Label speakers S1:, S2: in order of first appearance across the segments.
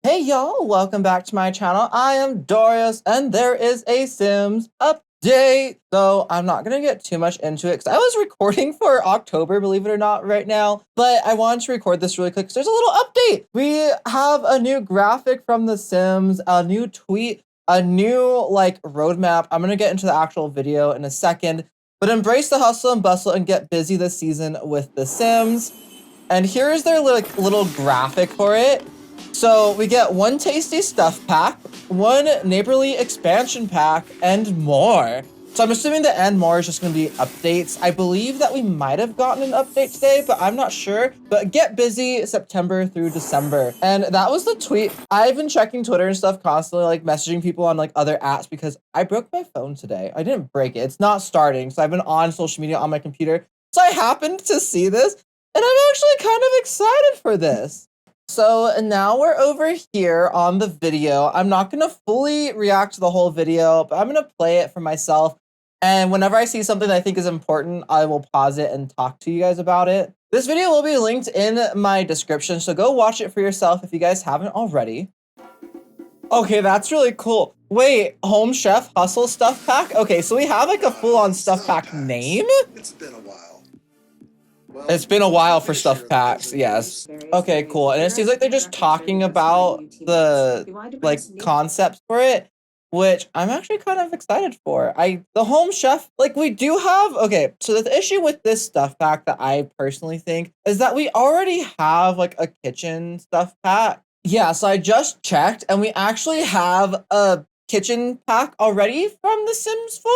S1: Hey y'all, welcome back to my channel. I am Dorios and there is a Sims update. So I'm not gonna get too much into it because I was recording for October, believe it or not, right now. But I wanted to record this really quick because there's a little update. We have a new graphic from The Sims, a new tweet, a new roadmap. I'm gonna get into the actual video in a second. But embrace the hustle and bustle and get busy this season with The Sims. And here's their little graphic for it. So we get one tasty stuff pack, one neighborly expansion pack, and more. So I'm assuming the and more is just going to be updates. I believe that we might have gotten an update today, but I'm not sure. But get busy September through December. And that was the tweet. I've been checking Twitter and stuff constantly, like messaging people on other apps because I broke my phone today. I didn't break it. It's not starting. So I've been on social media on my computer. So I happened to see this and I'm actually kind of excited for this. So now we're over here on the video. I'm not going to fully react to the whole video, but I'm going to play it for myself. And whenever I see something that I think is important, I will pause it and talk to you guys about it. This video will be linked in my description, so go watch it for yourself if you guys haven't already. Okay, that's really cool. Wait, Home Chef Hustle Stuff Pack? Okay, so we have a full-on stuff pack name?
S2: It's been a while.
S1: It's been a while for stuff packs, yes. Okay, cool. And it seems like they're just talking about the concepts for it, which I'm actually kind of excited for. The Home Chef, we do have, okay, so the issue with this stuff pack that I personally think is that we already have a kitchen stuff pack. Yeah, so I just checked and we actually have a kitchen pack already from The Sims 4.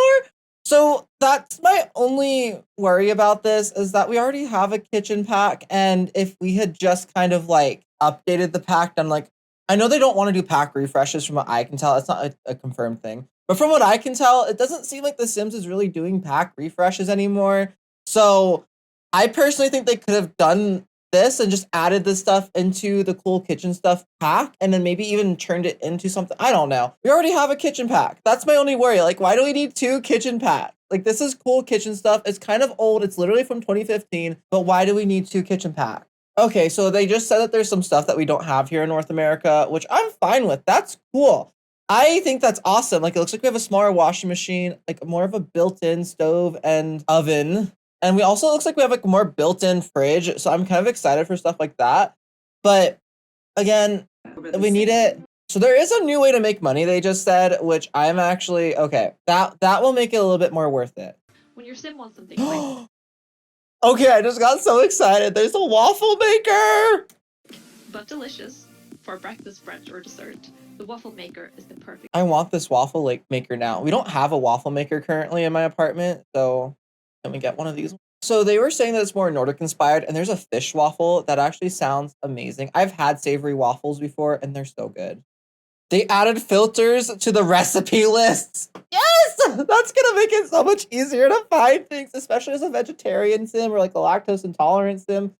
S1: So that's my only worry about this is that we already have a kitchen pack. And if we had just kind of updated the pack, then I know they don't want to do pack refreshes from what I can tell. It's not a confirmed thing. But from what I can tell, it doesn't seem like The Sims is really doing pack refreshes anymore. So I personally think they could have done this and just added this stuff into the cool kitchen stuff pack and then maybe even turned it into something. I don't know. We already have a kitchen pack. That's my only worry. Why do we need two kitchen packs? This is cool kitchen stuff. It's kind of old. It's literally from 2015, but why do we need two kitchen packs? Okay, so they just said that there's some stuff that we don't have here in North America, which I'm fine with. That's cool. I think that's awesome. It looks like we have a smaller washing machine, more of a built-in stove and oven. And we also, looks like we have a more built-in fridge. So I'm kind of excited for stuff like that. But again, we need it. So there is a new way to make money, they just said, which I'm actually, okay. That will make it a little bit more worth it.
S3: When your sim wants something like
S1: okay, I just got so excited. There's a waffle maker!
S3: but delicious for breakfast, brunch, or dessert. The waffle maker is the perfect.
S1: I want this waffle maker now. We don't have a waffle maker currently in my apartment, so can we get one of these? So they were saying that it's more Nordic inspired, and there's a fish waffle that actually sounds amazing. I've had savory waffles before, and they're so good. They added filters to the recipe lists. Yes! That's gonna make it so much easier to find things, especially as a vegetarian sim or a lactose intolerant sim.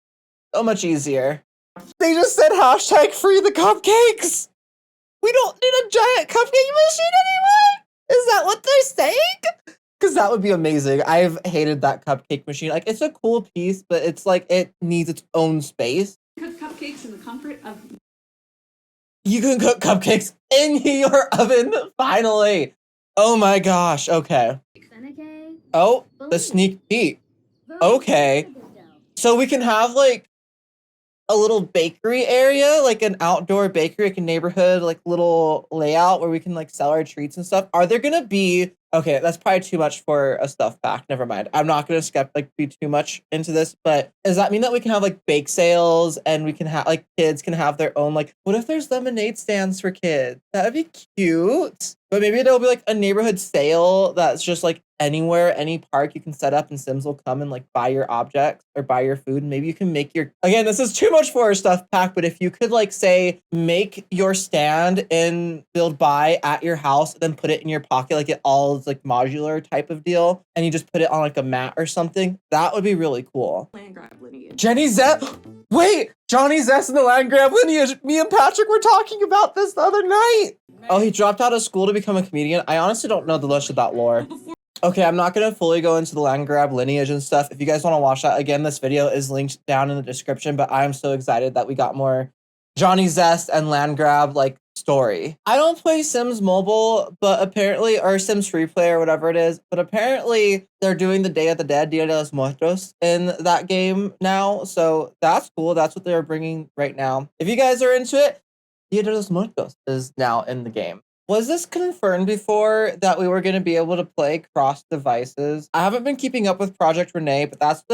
S1: So much easier. They just said hashtag free the cupcakes. We don't need a giant cupcake machine anyway. Is that what they're saying? Because that would be amazing. I've hated that cupcake machine. It's a cool piece, but it's it needs its own space.
S4: Cook cupcakes in the comfort of...
S1: You can cook cupcakes in your oven, finally. Oh my gosh, okay. Oh, the sneak peek. Okay. So we can have a little bakery area, an outdoor bakery, a neighborhood, little layout where we can sell our treats and stuff. Are there gonna be, okay, that's probably too much for a stuff pack. Never mind. I'm not gonna be too much into this, but does that mean that we can have bake sales and we can have kids can have their own what if there's lemonade stands for kids? That'd be cute. But maybe there'll be a neighborhood sale that's just anywhere, any park you can set up and Sims will come and buy your objects or buy your food. And maybe you can make your, again, this is too much for a stuff pack, but if you could say make your stand in build buy at your house, then put it in your pocket, it all is modular type of deal. And you just put it on a mat or something. That would be really cool.
S4: Land grab lineage.
S1: Jenny Zest, wait, Johnny Zest and the land grab lineage. Me and Patrick were talking about this the other night. Oh, he dropped out of school to become a comedian. I honestly don't know the rest of that lore. Okay, I'm not going to fully go into the land grab lineage and stuff. If you guys want to watch that, again, this video is linked down in the description, but I'm so excited that we got more Johnny Zest and Land Grab like story. I don't play Sims Mobile, but apparently, or Sims Free Play or whatever it is, but apparently they're doing the Day of the Dead, Dia de los Muertos, in that game now. So that's cool. That's what they're bringing right now. If you guys are into it, Dia de los Muertos is now in the game. Was this confirmed before that we were going to be able to play cross devices? I haven't been keeping up with Project Renee, but that's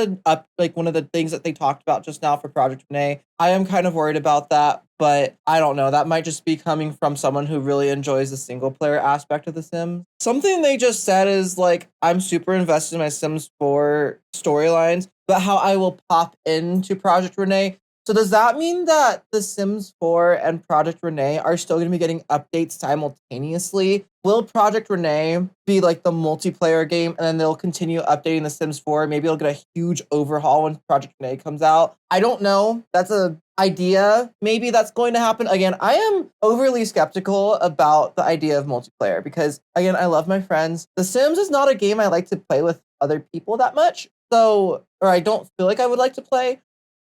S1: like one of the things that they talked about just now for Project Renee. I am kind of worried about that, but I don't know. That might just be coming from someone who really enjoys the single player aspect of The Sims. Something they just said is like, I'm super invested in my Sims 4 storylines, but how I will pop into Project Renee. So does that mean that The Sims 4 and Project Renee are still going to be getting updates simultaneously? Will Project Renee be like the multiplayer game and then they'll continue updating The Sims 4? Maybe it'll get a huge overhaul when Project Renee comes out. I don't know. That's an idea. Maybe that's going to happen. Again, I am overly skeptical about the idea of multiplayer because, again, I love my friends. The Sims is not a game I like to play with other people that much. So, or I don't feel like I would like to play,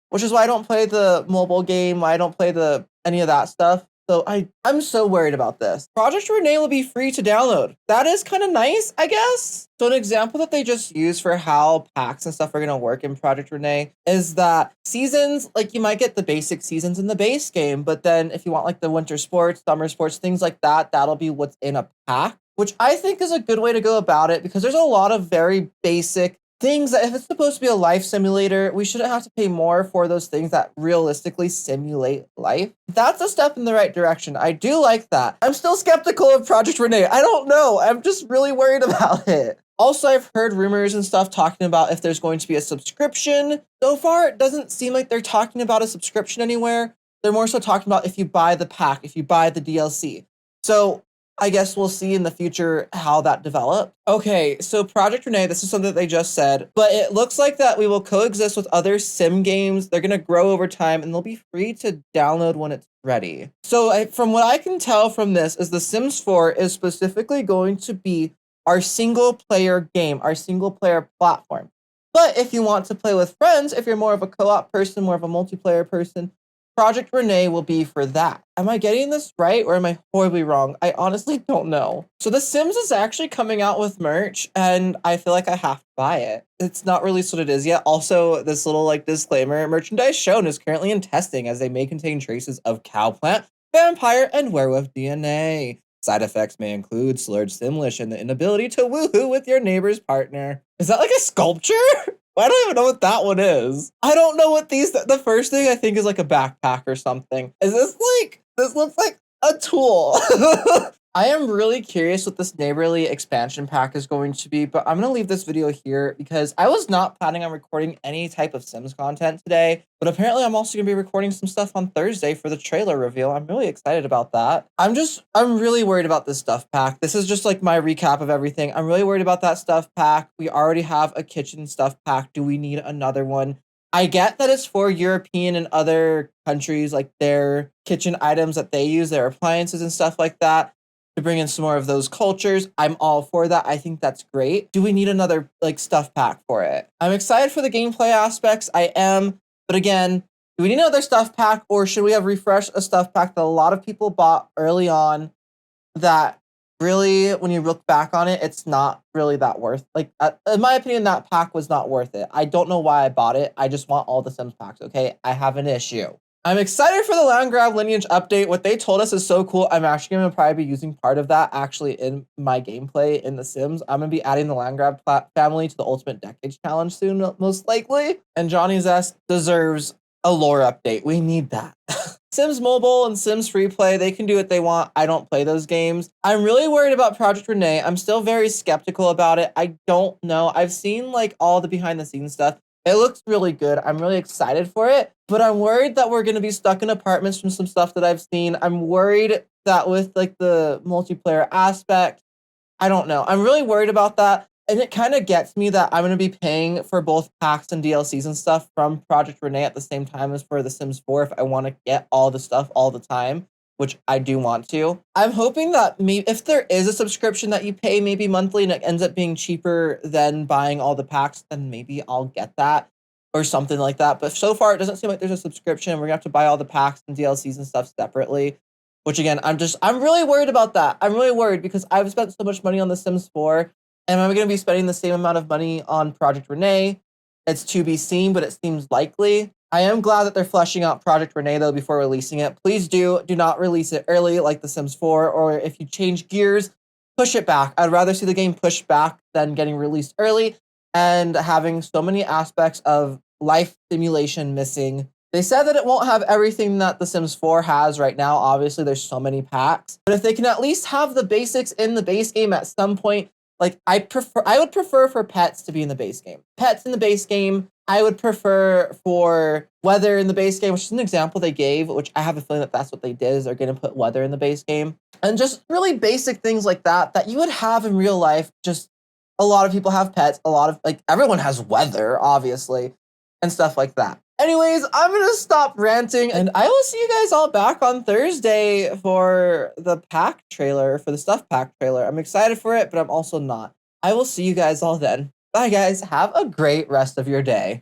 S1: which is why I don't play the mobile game. Why I don't play any of that stuff. So I'm so worried about this. Project Renee will be free to download. That is kind of nice, I guess. So an example that they just use for how packs and stuff are going to work in Project Renee is that seasons, like you might get the basic seasons in the base game, but then if you want like the winter sports, summer sports, things like that, that'll be what's in a pack, which I think is a good way to go about it because there's a lot of very basic things that if it's supposed to be a life simulator, we shouldn't have to pay more for those things that realistically simulate life. That's a step in the right direction. I do like that. I'm still skeptical of Project Renee. I don't know. I'm just really worried about it. Also, I've heard rumors and stuff talking about if there's going to be a subscription. So far, it doesn't seem like they're talking about a subscription anywhere. They're more so talking about if you buy the pack, if you buy the DLC. So I guess we'll see in the future how that develops. Okay, so Project Renee, this is something that they just said, but it looks like that we will coexist with other sim games. They're going to grow over time and they'll be free to download when it's ready. So from what I can tell from this is The Sims 4 is specifically going to be our single player game, our single player platform. But if you want to play with friends, if you're more of a co-op person, more of a multiplayer person, Project Renee will be for that. Am I getting this right or am I horribly wrong? I honestly don't know. So The Sims is actually coming out with merch and I feel like I have to buy it. It's not released what it is yet. Also, this little like disclaimer, merchandise shown is currently in testing as they may contain traces of cowplant, vampire, and werewolf DNA. Side effects may include slurred Simlish and the inability to woohoo with your neighbor's partner. Is that like a sculpture? I don't even know what that one is. I don't know what the first thing I think is like a backpack or something. This looks like a tool. I am really curious what this neighborly expansion pack is going to be, but I'm going to leave this video here because I was not planning on recording any type of Sims content today, but apparently I'm also going to be recording some stuff on Thursday for the trailer reveal. I'm really excited about that. I'm really worried about this stuff pack. This is just like my recap of everything. I'm really worried about that stuff pack. We already have a kitchen stuff pack. Do we need another one? I get that it's for European and other countries, like their kitchen items that they use, their appliances and stuff like that, to bring in some more of those cultures. I'm all for that. I think that's great. Do we need another like stuff pack for it? I'm excited for the gameplay aspects. I am. But again, do we need another stuff pack or should we have refreshed a stuff pack that a lot of people bought early on that really, when you look back on it, it's not really that worth. Like, in my opinion, that pack was not worth it. I don't know why I bought it. I just want all the Sims packs, okay? I have an issue. I'm excited for the land grab lineage update. What they told us is so cool. I'm actually going to probably be using part of that actually in my gameplay in The Sims. I'm going to be adding the land grab family to the Ultimate Decades Challenge soon, most likely. And Johnny Zest deserves a lore update. We need that. Sims Mobile and Sims Free Play, they can do what they want. I don't play those games. I'm really worried about Project Renee. I'm still very skeptical about it. I don't know. I've seen like all the behind the scenes stuff. It looks really good. I'm really excited for it, but I'm worried that we're going to be stuck in apartments from some stuff that I've seen. I'm worried that with like the multiplayer aspect, I don't know. I'm really worried about that. And it kind of gets me that I'm going to be paying for both packs and DLCs and stuff from Project Renee at the same time as for The Sims 4 if I want to get all the stuff all the time, which I do want to. I'm hoping that maybe if there is a subscription that you pay maybe monthly and it ends up being cheaper than buying all the packs, then maybe I'll get that. or something like that. But so far, it doesn't seem like there's a subscription. We're gonna have to buy all the packs and DLCs and stuff separately. Which again, I'm really worried about that. I'm really worried because I've spent so much money on The Sims 4, and am I gonna be spending the same amount of money on Project Renee? It's to be seen, but it seems likely. I am glad that they're fleshing out Project Renee though before releasing it. Please do not release it early like The Sims 4, or if you change gears, push it back. I'd rather see the game pushed back than getting released early and having so many aspects of life simulation missing. They said that it won't have everything that The Sims 4 has right now. Obviously, there's so many packs. But if they can at least have the basics in the base game at some point, like I would prefer for pets to be in the base game. Pets in the base game. I would prefer for weather in the base game, which is an example they gave, which I have a feeling that that's what they did, is they're going to put weather in the base game. And just really basic things like that you would have in real life. Just a lot of people have pets. Everyone has weather, obviously, and stuff like that. Anyways, I'm going to stop ranting, and I will see you guys all back on Thursday for the pack trailer, for the stuff pack trailer. I'm excited for it, but I'm also not. I will see you guys all then. Bye, guys. Have a great rest of your day.